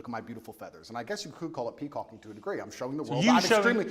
Look at my beautiful feathers. And I guess you could call it peacocking to a degree. I'm showing the world I'm extremely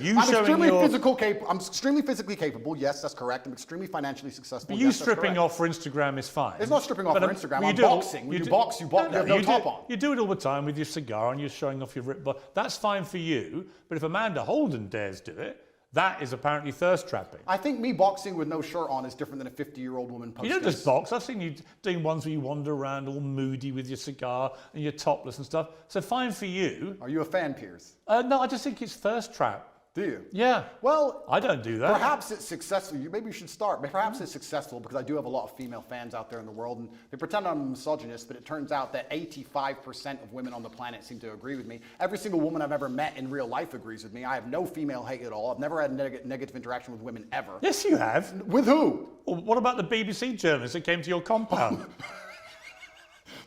physically capable. Yes, that's correct. I'm extremely financially successful. But you stripping off for Instagram is fine. It's not stripping off for Instagram. I'm boxing. When you box, you have no top on. You do it all the time with your cigar and you're showing off your ripped body. That's fine for you. But if Amanda Holden dares do it, that is apparently thirst trapping. I think me boxing with no shirt on is different than a 50-year-old woman posting. You don't just box. I've seen you doing ones where you wander around all moody with your cigar and you're topless and stuff. So fine for you. Are you a fan, Piers? No, I just think it's thirst trap. Do you? Yeah. Well, I don't do that. Perhaps it's successful. Maybe you should start. Perhaps it's successful because I do have a lot of female fans out there in the world, and they pretend I'm a misogynist, but it turns out that 85% of women on the planet seem to agree with me. Every single woman I've ever met in real life agrees with me. I have no female hate at all. I've never had negative interaction with women ever. Yes, you have. With who? Well, what about the BBC journalist that came to your compound?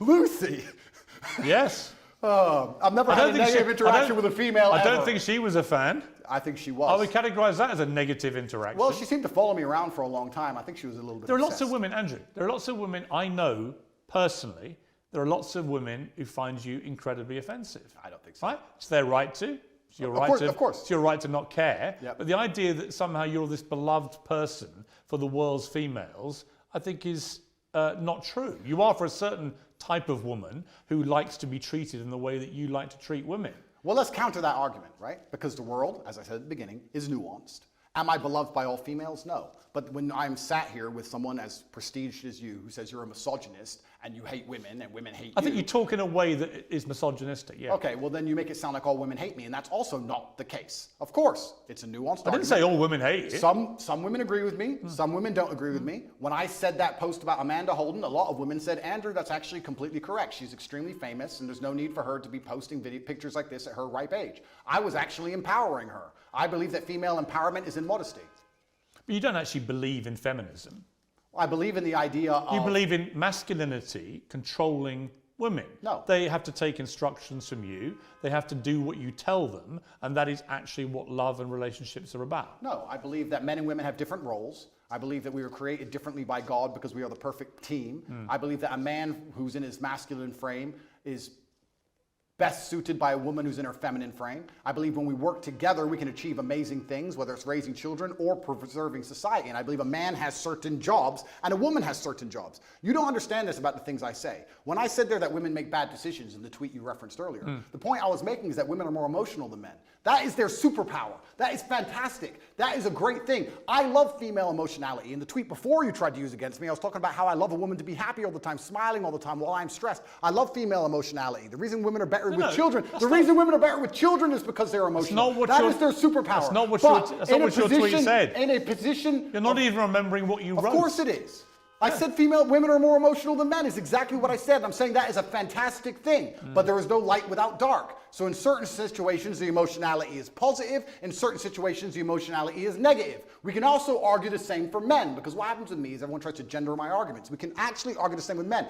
Lucy. Yes. I've never had a negative interaction with a female I don't think she was a fan. I think she was. I would categorise that as a negative interaction. Well, she seemed to follow me around for a long time. I think she was a little bit There are obsessed. lots of women, Andrew. There are lots of women I know personally. There are lots of women who find you incredibly offensive. I don't think so. Right? It's their right to. It's your right to. Of course. It's your right to not care. Yep. But the idea that somehow you're this beloved person for the world's females, I think is not true. You are for a certain type of woman who likes to be treated in the way that you like to treat women. Well, let's counter that argument, right? Because the world, as I said at the beginning, is nuanced. Am I beloved by all females? No. But when I'm sat here with someone as prestiged as you who says you're a misogynist and you hate women and women hate you. I think you talk in a way that is misogynistic, yeah. Okay, well then you make it sound like all women hate me, and that's also not the case. Of course, it's a nuanced argument. I didn't say all women hate you. Some women agree with me, some women don't agree with me. When I said that post about Amanda Holden, a lot of women said, Andrew, that's actually completely correct. She's extremely famous and there's no need for her to be posting pictures like this at her ripe age. I was actually empowering her. I believe that female empowerment is in modesty. But you don't actually believe in feminism. I believe in the idea of... You believe in masculinity controlling women. No. They have to take instructions from you. They have to do what you tell them. And that is actually what love and relationships are about. No, I believe that men and women have different roles. I believe that we were created differently by God because we are the perfect team. I believe that a man who's in his masculine frame is best suited by a woman who's in her feminine frame. I believe when we work together, we can achieve amazing things, whether it's raising children or preserving society. And I believe a man has certain jobs and a woman has certain jobs. You don't understand this about the things I say. When I said there that women make bad decisions in the tweet you referenced earlier, the point I was making is that women are more emotional than men. That is their superpower. That is fantastic. That is a great thing. I love female emotionality. In the tweet before you tried to use against me, I was talking about how I love a woman to be happy all the time, smiling all the time while I'm stressed. I love female emotionality. The reason women are better with children, women are better with children is because they're emotional. That is their superpower. That's not what your tweet said. In a position... You're not even remembering what you wrote. Of course it is. I said women are more emotional than men is exactly what I said. I'm saying that is a fantastic thing, but there is no light without dark. So in certain situations, the emotionality is positive. In certain situations, the emotionality is negative. We can also argue the same for men, because what happens with me is everyone tries to gender my arguments. We can actually argue the same with men.